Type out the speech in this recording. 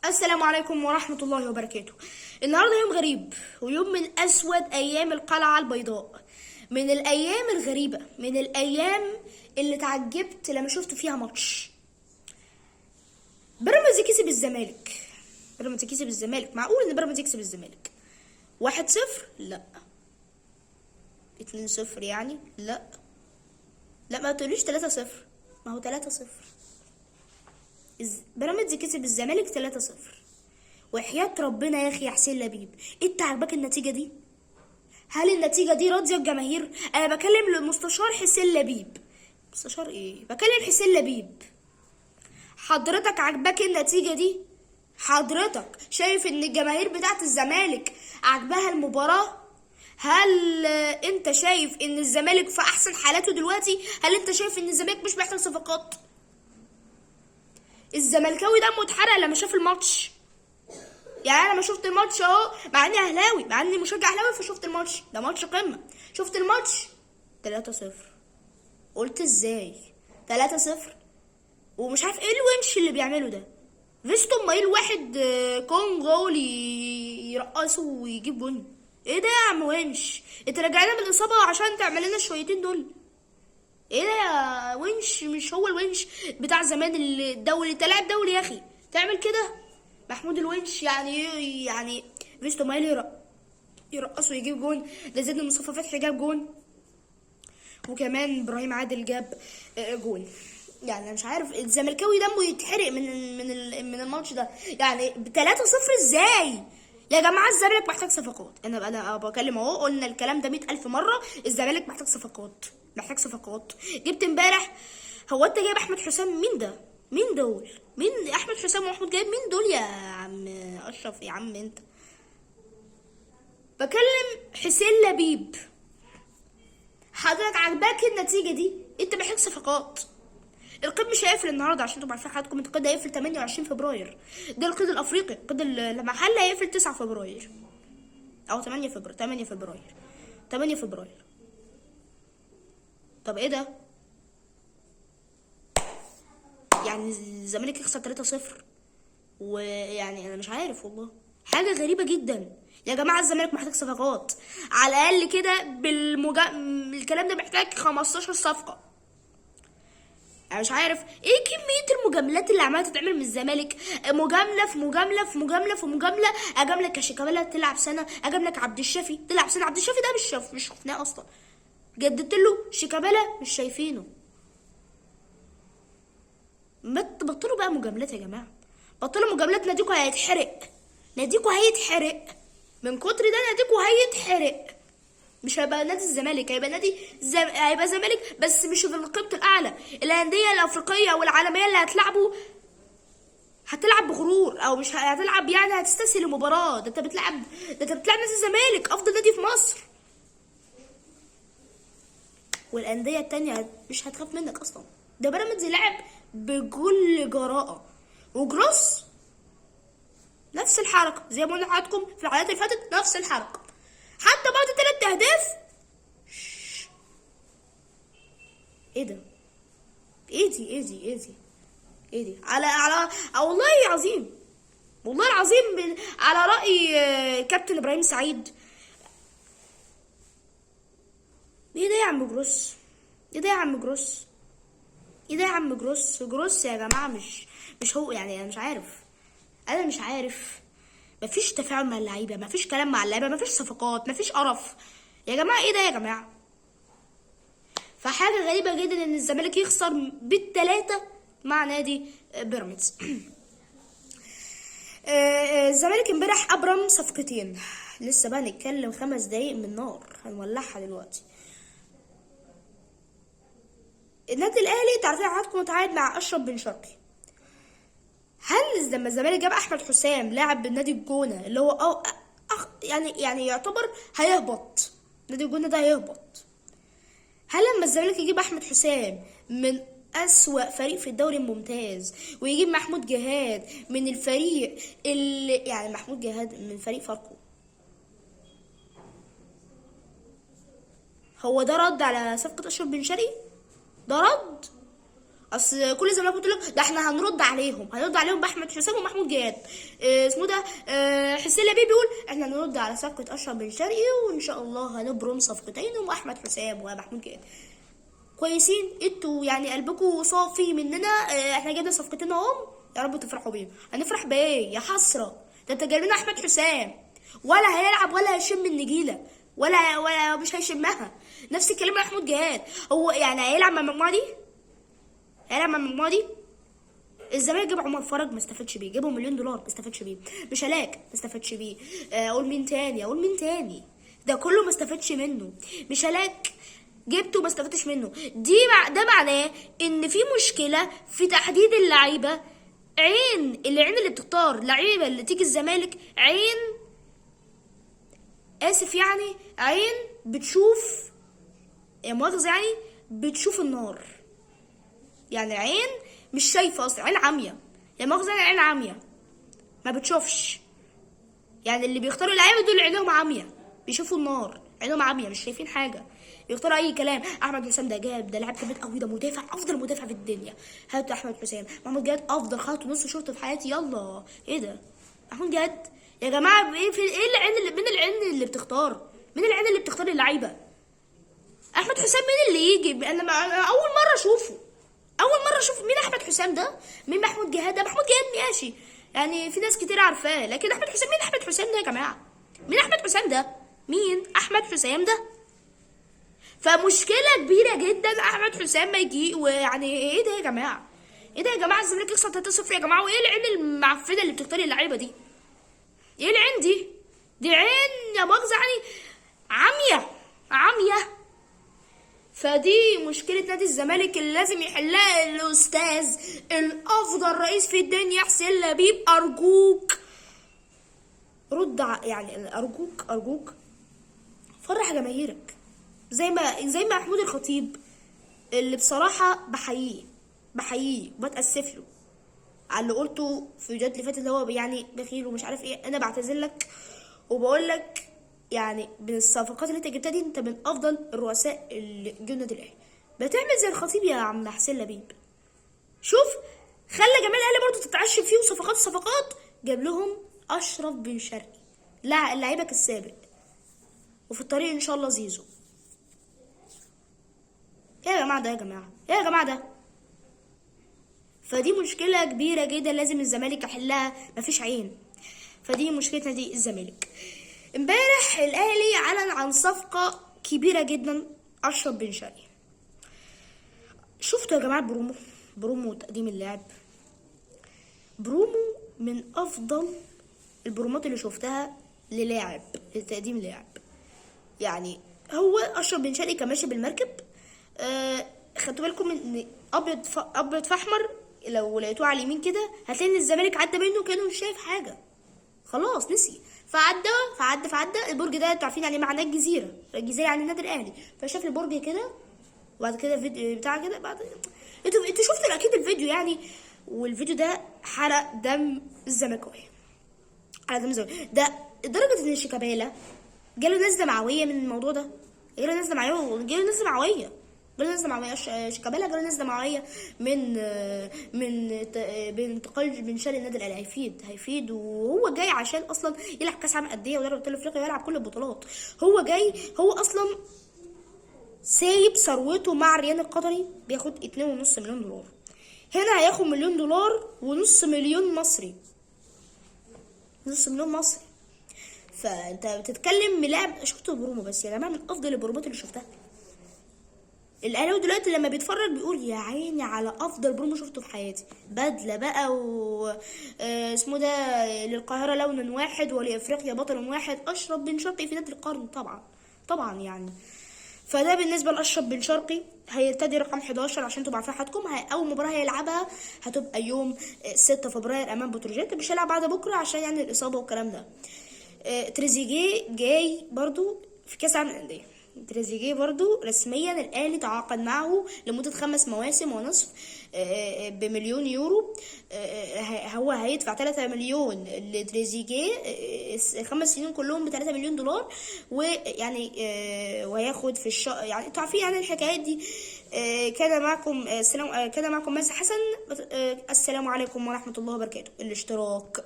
السلام عليكم ورحمة الله وبركاته. النهاردة يوم غريب ويوم من أسود أيام القلعة البيضاء، من الأيام الغريبة، من الأيام اللي تعجبت لما شفت فيها ماتش. بيراميدز كسب الزمالك. بيراميدز كسب الزمالك. معقول إن بيراميدز يكسب الزمالك 1-0؟ لا. 2-0 يعني؟ لا. لا، ما تقوليش 3-0. ما هو 3-0. بيراميدز كسب الزمالك 3-0. وحياة ربنا يا اخي يا حسين لبيب، انت عاجباك النتيجة دي؟ هل النتيجة دي راضية الجماهير؟ انا بكلم المستشار حسين لبيب. مستشار ايه؟ بكلم حسين لبيب. حضرتك عاجباك النتيجة دي؟ حضرتك شايف ان الجماهير بتاعت الزمالك عاجباها المباراة؟ هل انت شايف ان الزمالك في احسن حالاته دلوقتي؟ هل انت شايف ان الزمالك مش محتاج صفقات؟ الزملكاوي دمه اتحرق لما شاف الماتش. يعني انا ما شفت الماتش اهو، مع اني اهلاوي، مع اني مشجع اهلاوي، فشفت الماتش ده ماتش قمه. شفت الماتش 3-0. قلت ازاي 3-0 ومش عارف ايه الونش اللي بيعمله ده؟ فيستون مايل واحد كونغولي يرقصه ويجيب جون. ايه ده يا عم ونش؟ انت رجعنا من الاصابه عشان تعمل لنا الشويتين دول؟ ايه ده يا ونش؟ مش هو الونش بتاع زمان الدولي؟ انت لاعب دولي يا اخي تعمل كده؟ محمود الونش يعني فيستو مايل يرقص ويجيب جون. ده زيد مصطفى فتحي جاب جون، وكمان ابراهيم عادل جاب جون. يعني انا مش عارف الزملكاوي دمه يتحرق من الماتش ده. يعني ب 3-0 ازاي يا جماعه؟ الزمالك محتاج صفقات. انا بكلم اهو، قلنا الكلام ده 100,000 مره. الزمالك محتاج صفقات، محتاج صفقات. جبت امبارح، هو انت جايب احمد حسام؟ مين ده؟ مين دول؟ مين احمد حسام ومحمود؟ جايب مين دول يا عم اشرف؟ يا عم انت. بكلم حسين لبيب. حضرتك عجباك النتيجه دي؟ انت محتاج صفقات. القيد مش هيقفل النهارده عشان تبقوا عارفين حضراتكم. القيد هيقفل 28 فبراير. ده القيد الافريقي. القيد المحلي هيقفل 9 فبراير او 8 فبراير. 8 فبراير. 8 فبراير. طب ايه ده؟ يعني الزمالك يخسر 3-0 ويعني انا مش عارف والله. حاجه غريبه جدا يا جماعه. الزمالك محتاج صفقات على الاقل كده الكلام ده محتاج 15 صفقه. انا مش عارف ايه كميه المجاملات اللي عماله تتعمل من الزمالك. مجامله في مجامله في مجامله في مجامله. اجاملك شيكابالا تلعب سنه، اجاملك عبد الشافي تلعب سنه. عبد الشافي ده مش شفناه اصلا. جددت له. شيكابالا مش شايفينه. بطلوا بقى مجاملات يا جماعه. بطلوا مجاملات. ناديكوا هيتحرق. ناديكوا هيتحرق من كتر ده. ناديكوا هيتحرق. مش هيبقى نادي الزمالك، هيبقى هيبقى زمالك بس مش في القيمة الأعلى. الأندية الأفريقية والعالمية اللي هتلعب بغرور، أو مش هتلعب يعني هتستسهل المباراة. ده أنت بتلعب نادي الزمالك، أفضل نادي في مصر. والأندية التانية مش هتخاف منك أصلا. ده بيراميدز لعب بكل جراءة. وجروس نفس الحركة زي ما قلنا لحضراتكم في الحلقات اللي فاتت. نفس الحركة حتى بعد 3 أهداف. ايه ده؟ ايه دي على والله العظيم. والله العظيم على رأي كابتن ابراهيم سعيد. ايه ده يا عم جروس؟ ايه ده يا عم جروس؟ ايه ده يا عم جروس يا جماعة؟ مش هو يعني. انا مش عارف. مفيش تفاعل مع اللعيبة، مفيش كلام مع اللعيبة، مفيش صفقات، مفيش قرف يا جماعة. ايه ده يا جماعة؟ فحاجة غريبة جدا ان الزمالك يخسر بال3 مع نادي بيراميدز. الزمالك امبارح ابرم صفقتين. لسه بقى نتكلم 5 دقايق من نار هنولعها دلوقتي. النادي الاهلي تعرفين حضراتكم متعاقد مع اشرف بن شرقي. هل لما الزمالك جاب احمد حسام لاعب نادي الجونه اللي هو يعني يعتبر هيهبط، نادي الجونه ده هيهبط، هل لما الزمالك يجيب احمد حسام من اسوأ فريق في الدوري الممتاز ويجيب محمود جهاد من الفريق اللي يعني محمود جهاد من فريق فاركو، هو ده رد على صفقة اشرف بن شرقي؟ ده رد؟ اصل كل زمان كنت لك ده احنا هنرد عليهم باحمد حسام ومحمود جهاد. اسمه ده حسين لبيب بيقول احنا هنرد على صفقه اشرف بن شرقي وان شاء الله هنبرم صفقتين واحمد حسام ومحمود جهاد. كويسين انتوا يعني قلبكم صافي مننا. احنا جبنا صفقتين اهم، يا رب تفرحوا بيهم. هنفرح بايه يا حسره؟ ده انت جايب لنا احمد حسام ولا هيلعب ولا هيشم النجيله ولا مش هيشمها. نفس الكلام محمود جهاد. هو يعني هيلعب مع المجموعه دي؟ هيلعب مع المجموعه دي؟ الزمالك جاب عمر فرج ما استفادش بيه، جابوا $1,000,000 ما استفادش بيه، مش هلاك ما استفادش بيه، اقول مين تاني ده كله ما استفادش منه. مش هلاك جبته ما استفدتش منه. ده معناه ان في مشكله في تحديد اللعيبه. العين اللي بتختار لعيبه اللي تيجي الزمالك اسف يعني عين بتشوف مؤاخذه يعني بتشوف النار. يعني عين مش شايفه اصلا، عين عمية. يعني مؤاخذه عين عمية ما بتشوفش. يعني اللي بيختاروا اللعيبه دول عينهم عمية، بيشوفوا النار، عينهم عمية مش شايفين حاجه، بيختاروا اي كلام. احمد حسام ده جاب، ده لاعب جامد قوي، ده مدافع، افضل مدافع في الدنيا. هات احمد حسام. محمود جهاد افضل خط نص شفته في حياتي. يلا ايه ده محمود جهاد يا جماعه؟ ايه العين اللي بتختار؟ مين العين اللي بتختار اللعيبه؟ احمد حسام مين اللي يجي؟ انا اول مره اشوفه. مين احمد حسام ده؟ مين محمود جهاد ده؟ محمود جهاد ماشي يعني في ناس كتير عارفاه، لكن احمد حسام مين؟ احمد حسام ده يا جماعه مين احمد حسام ده؟ مين احمد حسام ده؟ فمشكله كبيره جدا احمد حسام ما يجي. ويعني ايه ده يا جماعه؟ الزمالك يخسر 3-0 يا جماعه. وايه العين المعفنه اللي بتختاري اللعيبه دي؟ ايه العين دي عين يا مؤاخذه يعني عمية. فدي مشكلة نادي الزمالك اللي لازم يحلها الأستاذ الأفضل رئيس في الدنيا حسين لبيب. أرجوك رد يعني أرجوك فرح جماهيرك زي ما محمود الخطيب اللي بصراحة بحييه وبتأسف له على اللي قلته في الفيديوهات اللي فاتت اللي هو يعني بخيل ومش عارف ايه. انا بعتذر لك وبقول لك يعني من الصفقات اللي انت جبتها دي انت من افضل الرؤساء اللي جو النادي الاهلي. بتعمل زي الخطيب يا عم حسين لبيب. شوف خلى جماهير الاهلي برضه تتعشم فيه وصفقات جاب لهم اشرف بن شرقي لعيبك السابق، وفي الطريق ان شاء الله زيزو. يا جماعه ده فدي مشكله كبيره جدا لازم الزمالك يحلها. مفيش عين. فدي مشكله نادي الزمالك. امبارح الاهلي اعلن عن صفقه كبيره جدا اشرف بن شرقي. شفتوا يا جماعه برومو تقديم اللاعب؟ برومو من افضل البرومات اللي شفتها لتقديم لاعب. يعني هو اشرف بن شرقي كان ماشي بالمركب. خدتوا بالكم ان ابيض في احمر؟ لو لقيتوه على اليمين كده هتلاقي ان الزمالك عدى منه كانه مش شايف حاجه، خلاص نسي. فعدى البرج ده. انتوا عارفين يعني معناه الجزيره يعني النادي الاهلي. فشاف البرج كده وبعد كده الفيديو بتاع كده. بعد انتوا شفتوا اكيد الفيديو يعني. والفيديو ده حرق دم الزملكاويه ده لدرجه ان شيكابالا جاله نزله معويه من الموضوع ده. جاله نزله معويه شيكابالا جاله نزله معويه من انتقال بن شرقي النادي الاهلي. هيفيد وهو جاي عشان اصلا يلعب كاس عالم انديه ودوري ابطال افريقيا ويلعب كل البطولات. هو اصلا سايب ثروته مع الريان القطري بياخد $2.5 مليون. هنا هياخد $1 مليون ونص مليون مصري. نص مليون مصري. فانت بتتكلم ملاعب. شفت برومو بس يا جماعه من افضل البرومات اللي شفتها. الاهلاوي دلوقتي لما بيتفرج بيقول يا عيني على افضل برومو شفته في حياتي. بدله بقى اسمه ده للقاهره لون واحد ولافريقيا بطل واحد. اشرف بن شرقي في نادي القرن طبعا يعني. فده بالنسبه لاشرف بن شرقي. هيرتدي رقم 11 عشان تبقوا عارفين حدكم. اول مباراه هيلعبها هتبقى يوم 6 فبراير امام بتروجيت. مش هيلعب بعد بكره عشان يعني الاصابه والكلام ده. تريزيجيه جاي برضو في كاس العالم للانديه. تريزيجيه برضو رسميا الاهلي تعاقد معه لمده 5 مواسم ونصف ب1,000,000 يورو. هو هيدفع 3 مليون لتريزيجيه 5 سنين كلهم ب3 مليون دولار. ويعني وهياخد في يعني انتوا عارفين يعني الحكايات دي. كان معكم كان معكم مازن حسن. السلام عليكم ورحمة الله وبركاته. الاشتراك.